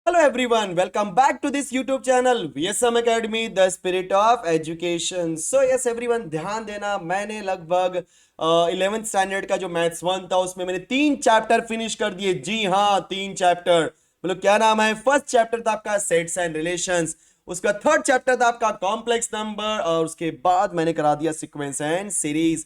Hello everyone, welcome back to this YouTube channel VSM Academy, the spirit of education. So yes everyone, ध्यान देना, मैंने लगभग 11th standard का जो maths 1 था उसमें मैंने 3 चैप्टर फिनिश कर दिए। जी हाँ, 3 चैप्टर। बोलो क्या नाम है? फर्स्ट चैप्टर था आपका सेट्स एंड रिलेशंस, उसका थर्ड चैप्टर था आपका कॉम्प्लेक्स नंबर, और उसके बाद मैंने करा दिया सीक्वेंस एंड सीरीज।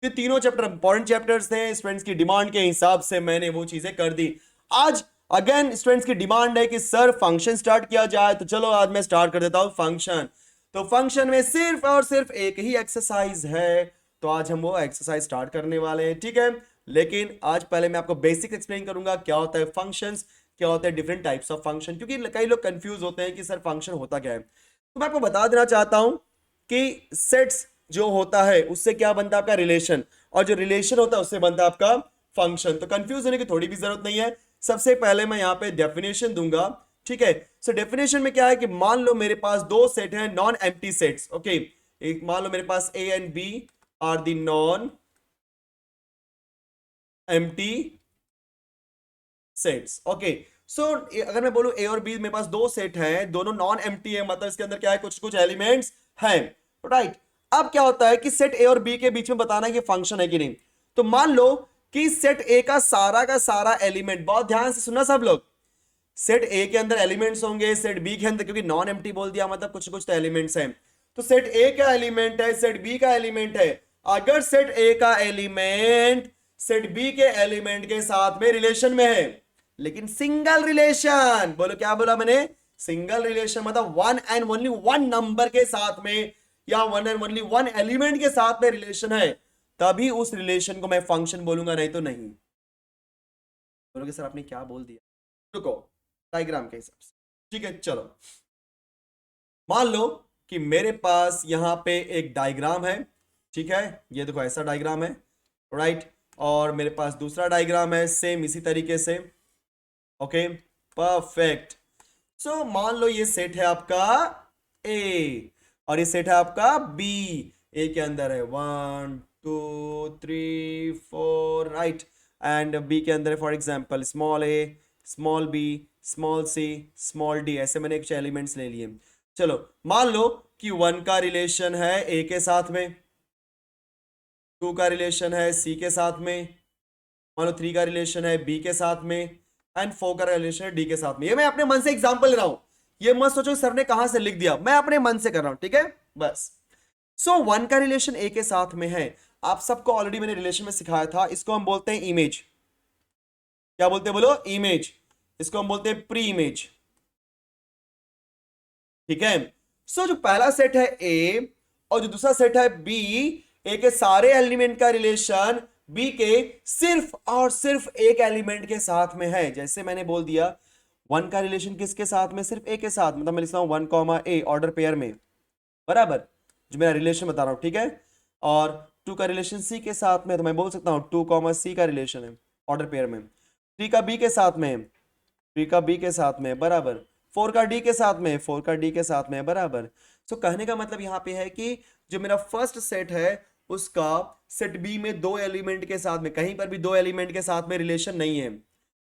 ये तीनों चैप्टर इंपॉर्टेंट चैप्टर्स थे। स्टूडेंट्स की डिमांड के हिसाब से मैंने वो चीजें कर दी। आज अगेन स्टूडेंट्स की डिमांड है कि सर फंक्शन स्टार्ट किया जाए, तो चलो आज मैं स्टार्ट कर देता हूं फंक्शन। तो फंक्शन में सिर्फ और सिर्फ एक ही एक्सरसाइज है, तो आज हम वो एक्सरसाइज स्टार्ट करने वाले हैं, ठीक है। लेकिन आज पहले मैं आपको बेसिक एक्सप्लेन करूंगा क्या होता है फंक्शंस, क्या होता है डिफरेंट टाइप्स ऑफ फंक्शन, क्योंकि कई लोग कंफ्यूज होते हैं कि सर फंक्शन होता क्या है। तो मैं आपको बता देना चाहता हूं कि सेट्स जो होता है उससे क्या बनता है आपका रिलेशन, और जो रिलेशन होता है उससे बनता है आपका फंक्शन। तो कंफ्यूज होने की थोड़ी भी जरूरत नहीं है। सबसे पहले मैं यहां पे डेफिनेशन दूंगा, ठीक है। सो डेफिनेशन में क्या है कि मान लो मेरे पास दो सेट हैं नॉन एम्प्टी सेट्स, ओके। एक मान लो मेरे पास A and B are the non empty sets, okay. So अगर मैं बोलूं ए और बी मेरे पास दो सेट हैं, दोनों नॉन एम्प्टी है, मतलब इसके अंदर क्या है, कुछ कुछ एलिमेंट्स हैं, राइट। अब क्या होता है कि सेट ए और बी के बीच में बताना है कि फंक्शन है कि नहीं। तो मान लो कि सेट ए का सारा एलिमेंट, बहुत ध्यान से सुनना सब लोग, सेट ए के अंदर एलिमेंट्स होंगे, सेट बी के अंदर, क्योंकि नॉन एम्प्टी बोल दिया मतलब कुछ कुछ तो एलिमेंट्स हैं। तो सेट ए का एलिमेंट है, सेट बी का एलिमेंट है। अगर सेट ए का एलिमेंट सेट बी के एलिमेंट के साथ में रिलेशन में है, लेकिन सिंगल रिलेशन, बोलो क्या बोला मैंने, सिंगल रिलेशन, मतलब one and only one number के साथ में या one and only one element के साथ में रिलेशन है, तभी उस रिलेशन को मैं फंक्शन बोलूंगा, नहीं तो नहीं। बोलोगे सर आपने क्या बोल दिया? रुको, डायग्राम के हिसाब से, ठीक है। चलो मान लो कि मेरे पास यहां पे एक डायग्राम है, ठीक है। ये देखो ऐसा डायग्राम है, राइट। और मेरे पास दूसरा डायग्राम है सेम इसी तरीके से, ओके, परफेक्ट। सो मान लो ये सेट है आपका ए, और ये सेट है आपका बी। ए के अंदर है 1 2 3 4, राइट। एंड बी के अंदर है for example small A, small B, small C, small D, ऐसे मैंने कुछ एलिमेंट्स ले लिए। चलो मान लो कि 1 का रिलेशन है ए के साथ में, 2 का रिलेशन है सी के साथ में, मान लो 3 का रिलेशन है बी के साथ में, एंड 4 का रिलेशन है डी के साथ में। ये मैं अपने मन से एग्जांपल ले रहा हूं, ये मत सोचो सर ने कहां से लिख दिया, मैं अपने मन से कर रहा हूं, ठीक है, बस। सो 1 का रिलेशन ए के साथ में है, आप सबको ऑलरेडी मैंने रिलेशन में सिखाया था, इसको हम बोलते हैं इमेज। क्या बोलते हैं बोलो? इमेज। इसको हम बोलते हैं प्री इमेज, ठीक है। सो जो पहला सेट है ए और जो दूसरा सेट है बी, ए के सारे एलिमेंट का रिलेशन बी के सिर्फ और सिर्फ एक एलिमेंट के साथ में है। जैसे मैंने बोल दिया 1 का रिलेशन किसके साथ में? सिर्फ ए के साथ, मतलब मैं लिखता हूं 1 कॉमा ए ऑर्डर पेयर में, बराबर, जो मेरा रिलेशन बता रहा हूं, ठीक है। और 2 का रिलेशन सी के साथ में, तो मैं बोल सकता हूं 2 कॉमा सी का रिलेशन है ऑर्डर पेयर में। 3 का बी के साथ में, 3 का बी के साथ में, बराबर। 4 का डी के साथ में, 4 का डी के साथ में, बराबर। सो कहने का मतलब यहां पे है कि जो मेरा फर्स्ट सेट है उसका सेट बी में दो एलिमेंट के साथ में, कहीं पर भी दो एलिमेंट के साथ में रिलेशन नहीं है।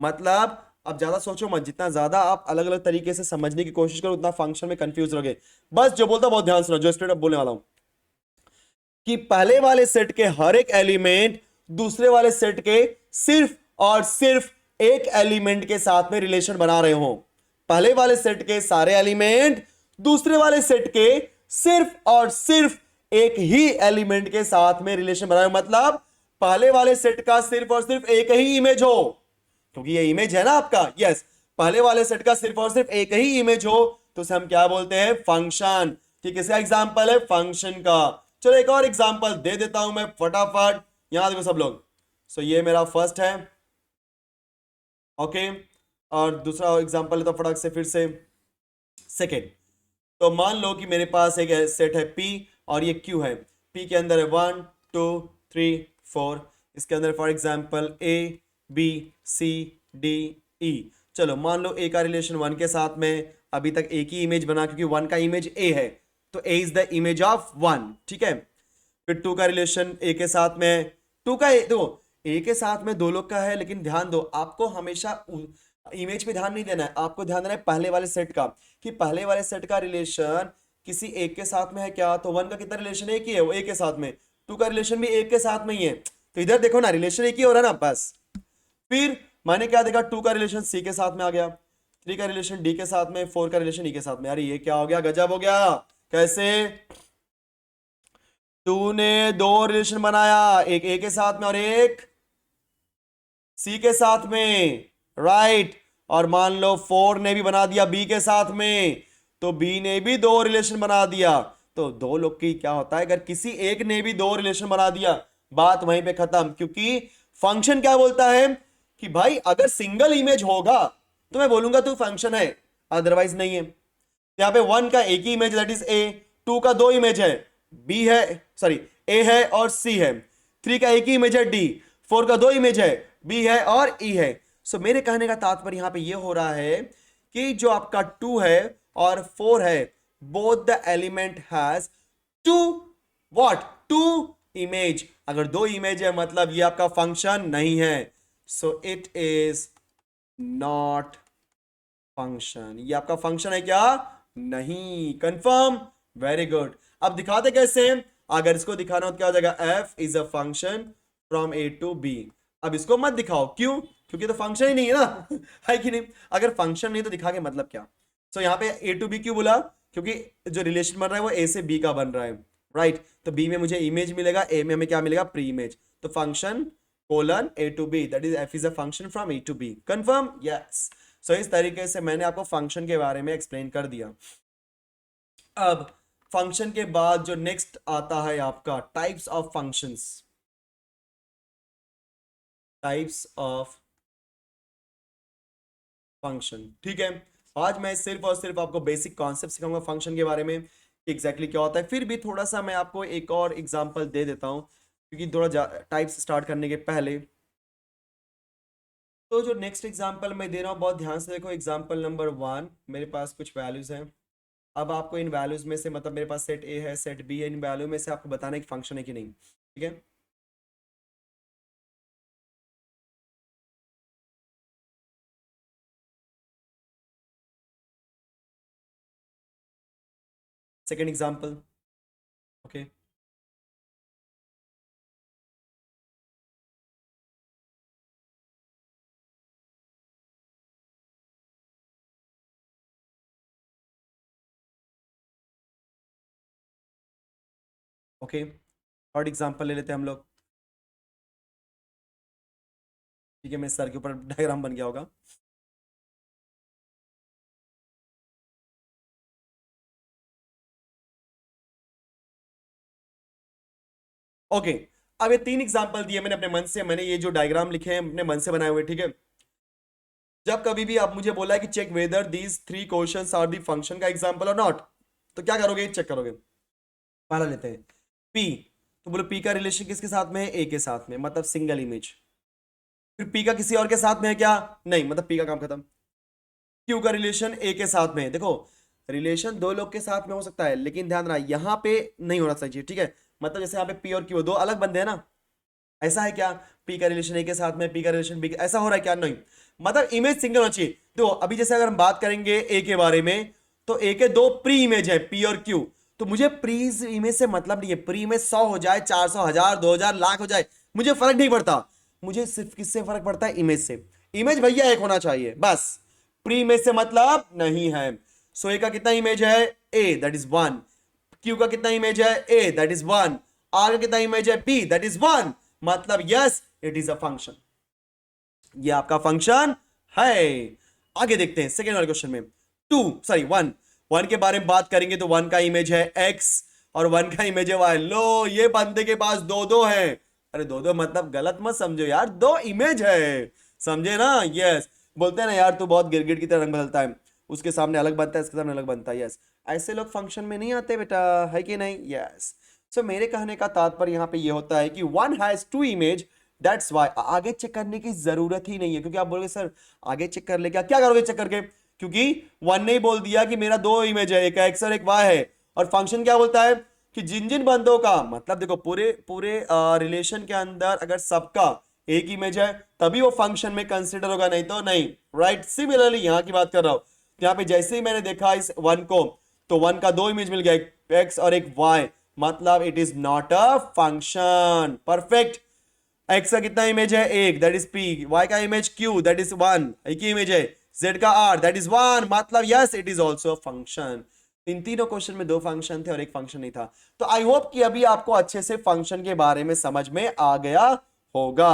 मतलब अब ज्यादा सोचो मत, जितना ज्यादा आप अलग अलग तरीके से समझने की कोशिश करो उतना फंक्शन में कंफ्यूज रहोगे। बस जो बोलता बहुत ध्यान सुनो, जो स्ट्रेट अप बोलने वाला हूं, कि पहले वाले सेट के हर एक एलिमेंट दूसरे वाले सेट के सिर्फ और सिर्फ एक एलिमेंट के साथ में रिलेशन बना रहे हो। पहले वाले सेट के सारे एलिमेंट दूसरे वाले सेट के सिर्फ और सिर्फ एक ही एलिमेंट के साथ में रिलेशन बना रहे हो। मतलब पहले वाले सेट का सिर्फ और सिर्फ एक ही इमेज हो, क्योंकि ये इमेज है ना आपका, यस। पहले वाले सेट का सिर्फ और सिर्फ एक ही इमेज हो तो उसे हम क्या बोलते हैं? फंक्शन। ठीक है, इसका एग्जांपल है फंक्शन का। चलो एक और एग्जांपल दे देता हूं मैं फटाफट, यहां देखो सब लोग। सो ये मेरा फर्स्ट है, ओके। और दूसरा एग्जांपल लेता हूं फटाक से फिर से, सेकेंड। तो मान लो कि मेरे पास एक सेट है P और ये Q है। P के अंदर है 1 2 3 4, इसके अंदर for example A B C D E। चलो मान लो A का रिलेशन 1 के साथ में, अभी तक एक ही इमेज बना, क्योंकि 1 का इमेज A है तो A is the image of 1, ठीक है। फिर 2 का रिलेशन A के साथ में, 2 का देखो A के साथ में दो लोग का है, लेकिन ध्यान दो आपको हमेशा इमेज पे ध्यान नहीं देना है, आपको ध्यान देना है पहले वाले सेट का, कि पहले वाले सेट का रिलेशन किसी एक के साथ में है क्या, तो वन का कितना रिलेशन एक ही है, वो एक के साथ में, टू का रिलेशन भी एक के साथ में ही है, तो इधर देखो ना रिलेशन एक ही हो रहा है ना बस। फिर मैंने क्या देखा, टू का रिलेशन सी के साथ में आ गया, थ्री का रिलेशन डी के साथ में, फोर का रिलेशन ई के साथ में। अरे ये क्या हो गया, गजब हो गया। कैसे, टू ने दो रिलेशन बनाया, एक ए के साथ में और एक सी के साथ में, राइट। और मान लो फोर ने भी बना दिया बी के साथ में, तो बी ने भी दो रिलेशन बना दिया। तो दो लोग की क्या होता है, अगर किसी एक ने भी दो रिलेशन बना दिया, बात वहीं पे खत्म। क्योंकि फंक्शन क्या बोलता है कि भाई अगर सिंगल इमेज होगा तो मैं बोलूंगा तू फंक्शन है, अदरवाइज नहीं है। यहां पे वन का एक ही image that is A, two का दो इमेज है, बी है सॉरी ए है और सी है, थ्री का एक ही इमेज है डी, फोर का दो इमेज है, बी है और ई है। सो मेरे कहने का तात्पर्य यहां पे ये हो रहा है कि जो आपका टू है और फोर है, both the element has to what, to image. अगर दो इमेज है मतलब ये आपका फंक्शन नहीं है, so it is not function. ये आपका फंक्शन है क्या, नहीं। Confirm, very good. अब दिखाते कैसे हैं, अगर इसको दिखाना हो तो क्या हो जाएगा, f is a function from A to B. अब इसको मत दिखाओ, क्यों, क्योंकि तो फंक्शन ही नहीं है ना है कि नहीं। अगर फंक्शन नहीं तो दिखा के मतलब क्या। सो यहाँ पे ए टू बी क्यों बोला, क्योंकि जो रिलेशन बन रहा है वो ए से बी का बन रहा है, राइट। तो बी में मुझे इमेज मिलेगा, ए में हमें क्या मिलेगा, प्री इमेज। तो function colon A to B, that is F is a function from A to B. Confirm, yes. So इस तरीके से मैंने आपको फंक्शन के बारे में एक्सप्लेन कर दिया। अब फंक्शन के बाद जो नेक्स्ट आता है आपका types of functions, types of function, ठीक है। आज मैं सिर्फ और सिर्फ आपको बेसिक कॉन्सेप्ट सिखाऊंगा फंक्शन के बारे में, एग्जैक्टली क्या होता है। फिर भी थोड़ा सा मैं आपको एक और एग्जांपल दे देता हूं, क्योंकि थोड़ा टाइप्स स्टार्ट करने के पहले। तो जो नेक्स्ट एग्जांपल मैं दे रहा हूँ बहुत ध्यान से देखो, एग्जांपल नंबर वन, मेरे पास कुछ वैल्यूज हैं। अब आपको इन वैल्यूज में से, मतलब मेरे पास सेट ए है सेट बी है, इन वैल्यू में से आपको बताना है कि फंक्शन है कि नहीं, ठीक है। Second example, okay. Okay, third example ले लेते हैं हम लोग, ठीक है। मेरे सर के ऊपर डायग्राम बन गया होगा। ओके, अब ये तीन एग्जांपल दिए मैंने अपने मन से, मैंने ये जो डायग्राम लिखे हैं अपने मन से बनाए हुए, ठीक है। जब कभी भी आप मुझे बोला है कि check whether these three questions are the function का एग्जांपल और नॉट, तो क्या करोगे, चेक करोगे। पहला लेते हैं पी, तो बोलो पी का रिलेशन किसके साथ में है, ए के साथ में, मतलब सिंगल इमेज। फिर पी का किसी और के साथ में है क्या, नहीं, मतलब पी का काम खत्म। क्यू का रिलेशन ए के साथ में है, देखो रिलेशन दो लोग के साथ में हो सकता है, लेकिन ध्यान रहा यहां पे नहीं होना चाहिए, ठीक है। मतलब जैसे यहाँ पे पी और क्यू दो अलग बंदे हैं ना, ऐसा है क्या, पी का रिलेशन ए के साथ में, पी का रिलेशन बी, ऐसा हो रहा है क्या, नहीं। मतलब इमेज सिंगल होना चाहिए। तो अभी जैसे अगर हम बात करेंगे ए के बारे में, तो ए के दो प्री इमेज है, पी और क्यू। तो मुझे प्री इमेज से मतलब नहीं है, प्री इमेज 100 हो जाए, 400, 1000, 2000, लाख हो जाए, मुझे फर्क नहीं पड़ता। मुझे सिर्फ किससे फर्क पड़ता है, इमेज से। इमेज भैया एक होना चाहिए बस, प्री इमेज से मतलब नहीं है। सो ए का कितना इमेज है, ए दैट इज वन। क्यू का कितना इमेज है, ए दैट इज वन। आर का कितना इमेज है, बी दैट इज वन। मतलब yes it is a function, ये आपका फंक्शन है। आगे देखते हैं सेकेंड वाले क्वेश्चन में, टू सॉरी वन, वन के बारे में बात करेंगे तो वन का इमेज है एक्स और वन का इमेज है वाई। लो ये बंदे के पास दो दो है, अरे दो दो मतलब गलत मत समझो यार, दो इमेज है, समझे ना। यस, बोलते हैं ना यार तू बहुत गिरगिट की तरह रंग बदलता है, उसके सामने अलग बनता है, इसके सामने अलग बनता है। यस, ऐसे लोग फंक्शन में नहीं आते बेटा, है कि नहीं। यस, सो मेरे कहने का तात्पर्य यहाँ पे ये होता है कि one has two image, that's why. आगे चेक करने की जरूरत ही नहीं है, क्योंकि आप बोलोगे सर आगे चेक कर ले, क्या क्या करोगे चेक करके, क्योंकि वन ने ही बोल दिया कि मेरा दो इमेज है, एक एक्स और एक वाई है। और फंक्शन क्या बोलता है कि जिन जिन बंदों का, मतलब देखो पूरे पूरे रिलेशन के अंदर अगर सबका एक इमेज है तभी वो फंक्शन में कंसिडर होगा, नहीं तो नहीं। राइट, सिमिलरली यहां की बात कर रहा हूं, यहाँ पे जैसे ही मैंने देखा इस वन को, तो वन का दो इमेज मिल गया, एक एक्स और एक वाई, मतलब it is not a function. Perfect. X का कितना इमेज है, एक, दैट इज पी। वाई का image Q, that is one, एक ही इमेज है। जेड का आर, दैट इज वन, मतलब yes it is also function. इन तीनों क्वेश्चन में दो फंक्शन थे और एक फंक्शन नहीं था। तो आई होप कि अभी आपको अच्छे से फंक्शन के बारे में समझ में आ गया होगा।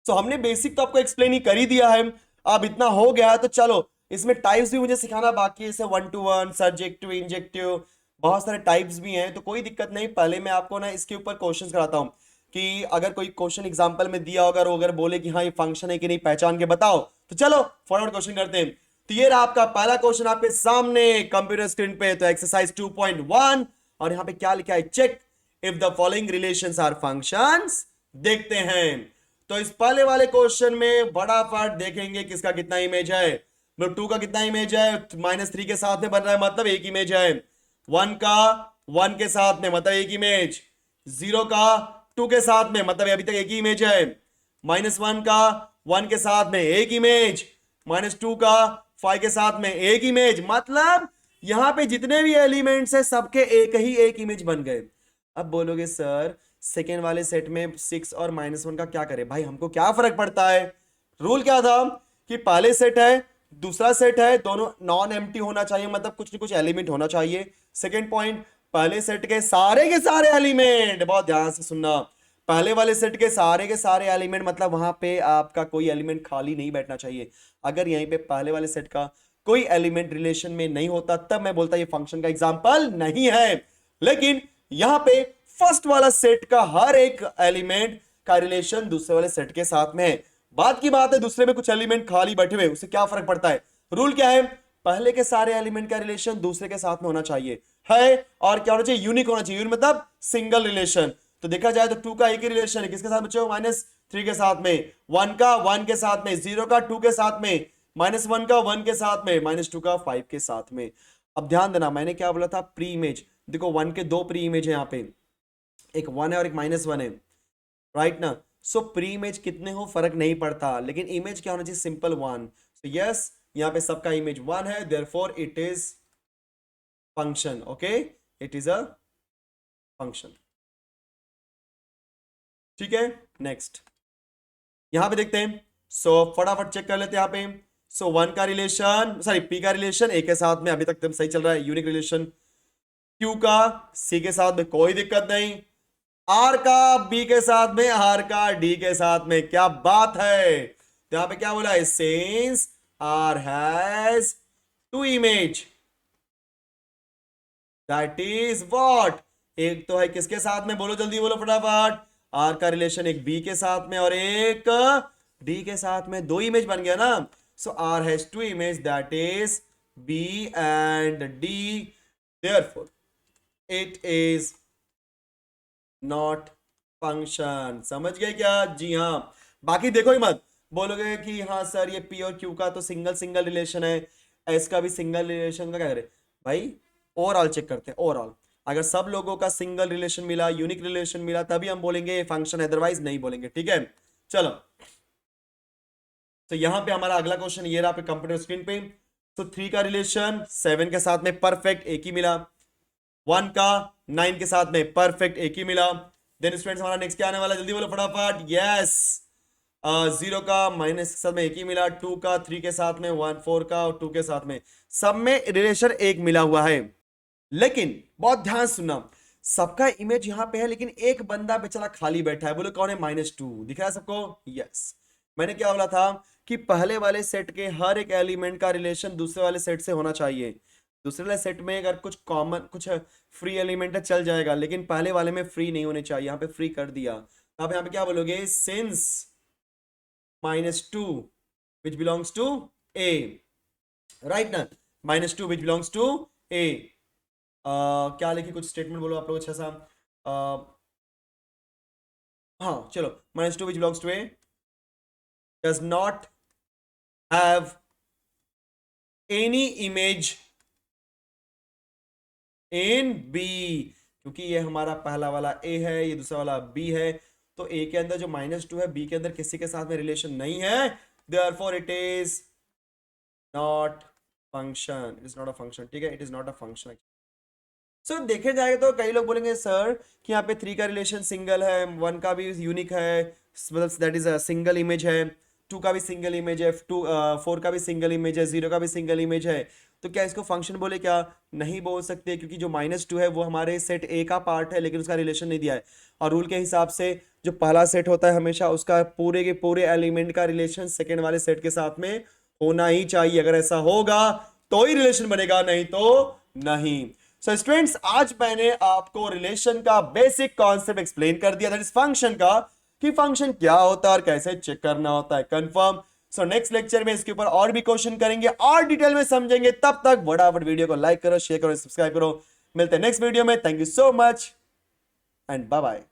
तो हमने बेसिक तो आपको एक्सप्लेन ही कर ही दिया है। अब इतना हो गया तो चलो इसमें टाइप्स भी मुझे सिखाना बाकी है, जैसे one two one, subjective, injective, बहुत सारे टाइप्स भी हैं। तो कोई दिक्कत नहीं, पहले मैं आपको ना इसके ऊपर क्वेश्चंस कराता हूं कि अगर कोई क्वेश्चन एग्जांपल में दिया होगा और अगर बोले कि हाँ ये फंक्शन है कि नहीं पहचान के बताओ, तो चलो फटाफट क्वेश्चन करते हैं। तो ये रहा आपका पहला क्वेश्चन आपके सामने कंप्यूटर स्क्रीन पे। तो एक्सरसाइज 2.1, और यहां पे क्या लिखा है, check if the following relations are functions. देखते हैं। तो इस पहले वाले क्वेश्चन में बड़ा पार्ट देखेंगे किसका कितना इमेज है। मतलब टू का कितना इमेज है, -3 के साथ में बन रहा है, मतलब एक इमेज है। वन का वन के साथ में, मतलब एक इमेज। जीरो का टू के साथ में, मतलब अभी तक एक ही इमेज है। -1 का वन के साथ में एक इमेज। -2 का 5 के साथ में एक इमेज, मतलब यहां पे जितने भी एलिमेंट्स है सबके एक इमेज बन गए। अब बोलोगे सर सेकेंड वाले सेट में 6 और -1 का क्या करें, भाई हमको क्या फर्क पड़ता है। रूल क्या था कि पहले सेट है दूसरा सेट है, दोनों नॉन एम्प्टी होना चाहिए, मतलब कुछ न कुछ एलिमेंट होना चाहिए। सेकेंड पॉइंट, पहले सेट के सारे एलिमेंट, बहुत ध्यान से सुनना, पहले वाले सेट के सारे एलिमेंट, मतलब वहां पे आपका कोई एलिमेंट खाली नहीं बैठना चाहिए। अगर यहीं पे पहले वाले सेट का कोई एलिमेंट रिलेशन में नहीं होता तब मैं बोलता ये फंक्शन का एग्जांपल नहीं है। लेकिन यहां पे फर्स्ट वाला सेट का हर एक एलिमेंट का रिलेशन दूसरे वाले सेट के साथ में है। बात की बात है दूसरे में कुछ एलिमेंट खाली बैठे हुए, उससे क्या फर्क पड़ता है। रूल क्या है, पहले के सारे एलिमेंट का रिलेशन दूसरे के साथ में होना चाहिए है, और क्या होना चाहिए, यूनिक होना चाहिए। यूनिक मतलब सिंगल रिलेशन। तो देखा जाए तो टू का एक ही रिलेशन है, किसके साथ बच्चों, -3 के साथ में। वन का वन के साथ में, जीरो का टू के साथ में, -1 का वन के साथ में, -2 का 5 के साथ में। अब ध्यान देना मैंने क्या बोला था, प्री इमेज। देखो वन के दो प्री इमेज है यहाँ पे, एक वन है और एक -1 है, राइट ना। सो प्री इमेज कितने हो फर्क नहीं पड़ता, लेकिन इमेज क्या होना चाहिए, सिंपल वन। सो यस यहाँ पे सबका इमेज वन है, therefore it is function. Okay, it is a function. ठीक है, नेक्स्ट यहां पे देखते हैं। सो फटाफट चेक कर लेते हैं यहाँ पे। सो वन का रिलेशन, सॉरी पी का रिलेशन ए के साथ में अभी तक एकदम सही चल रहा है, यूनिक रिलेशन। क्यू का सी के साथ में कोई दिक्कत नहीं। आर का बी के साथ में, आर का डी के साथ में, क्या बात है। तो यहां पे क्या बोला है, since R has two image, that is what, एक तो है किसके साथ में, बोलो जल्दी बोलो फटाफट। आर का रिलेशन एक बी के साथ में और एक डी के साथ में, दो इमेज बन गया ना। So R has two image, that is B and D, therefore it is not function. समझ गए क्या, जी हाँ। बाकी देखो ही मत, बोलोगे कि हाँ सर ये पी और क्यू का तो सिंगल सिंगल रिलेशन है, एस का भी सिंगल रिलेशन का क्या करें भाई। ओवरऑल चेक करते हैं, ओवरऑल अगर सब लोगों का सिंगल रिलेशन मिला, यूनिक रिलेशन मिला, तभी हम बोलेंगे ये फंक्शन, अदरवाइज नहीं बोलेंगे। ठीक है, चलो। तो यहां पे हमारा अगला क्वेश्चन ये रहा पे कंप्यूटर स्क्रीन पे। तो 3 का रिलेशन 7 के साथ में परफेक्ट एक ही मिला, 1 का 9 के साथ में परफेक्ट एक ही मिला। देन स्टूडेंट्स हमारा नेक्स्ट क्या आने वाला, जल्दी बोलो फटाफट, यस। 0 का माइनस के साथ में एक ही मिला, 2 का 3 के साथ में, 1 4 का और 2 के साथ में, सब में रिलेशन एक मिला हुआ है। लेकिन बहुत ध्यान सुनना, सबका इमेज यहां पे है लेकिन एक बंदा बेचारा खाली बैठा है, बोलो कौन है, -2 दिख रहा है सबको, यस। मैंने क्या बोला था कि पहले वाले सेट के हर एक एलिमेंट का रिलेशन दूसरे वाले सेट से होना चाहिए। दूसरे वाले सेट में अगर कुछ कॉमन कुछ फ्री एलिमेंट है चल जाएगा, लेकिन पहले वाले में फ्री नहीं होने चाहिए, यहाँ पे फ्री कर दिया। अब यहाँ पे क्या बोलोगे, since -2 which belongs to A, right ना, -2 विच बिलोंग्स टू ए। क्या लिखी, कुछ स्टेटमेंट बोलो आप लोग अच्छा सा। हाँ चलो, -2 which belongs to A does not have any image in B, क्योंकि ये हमारा पहला वाला ए है, ये दूसरा वाला बी है, तो ए के अंदर जो -2 है बी के अंदर किसी के साथ में रिलेशन नहीं है, therefore it is not function, it is not a function, ठीक है, it is not a function. So देखे जाएगा तो कई लोग बोलेंगे सर कि यहाँ पे 3 का रिलेशन सिंगल है, 1 का भी यूनिक है, मतलब that is a single image है, 2 का भी सिंगल इमेज है, 4 का भी सिंगल इमेज है, 0 का भी सिंगल इमेज है, तो क्या इसको फंक्शन बोले? क्या नहीं बोल सकते, क्योंकि जो -2 है वो हमारे सेट ए का पार्ट है लेकिन उसका रिलेशन नहीं दिया है, और रूल के हिसाब से जो पहला सेट होता है हमेशा उसका पूरे के पूरे एलिमेंट का रिलेशन सेकेंड वाले सेट के साथ में होना ही चाहिए। अगर ऐसा होगा तो ही रिलेशन बनेगा, नहीं तो नहीं। सो स्टूडेंट्स, आज मैंने आपको रिलेशन का बेसिक कॉन्सेप्ट एक्सप्लेन कर दिया, दैट इज फंक्शन का, कि फंक्शन क्या होता है और कैसे चेक करना होता है, कंफर्म। सो नेक्स्ट लेक्चर में इसके ऊपर और भी क्वेश्चन करेंगे और डिटेल में समझेंगे। तब तक फटाफट वीडियो को लाइक करो, शेयर करो, सब्सक्राइब करो। मिलते हैं नेक्स्ट वीडियो में। Thank you so much and bye bye.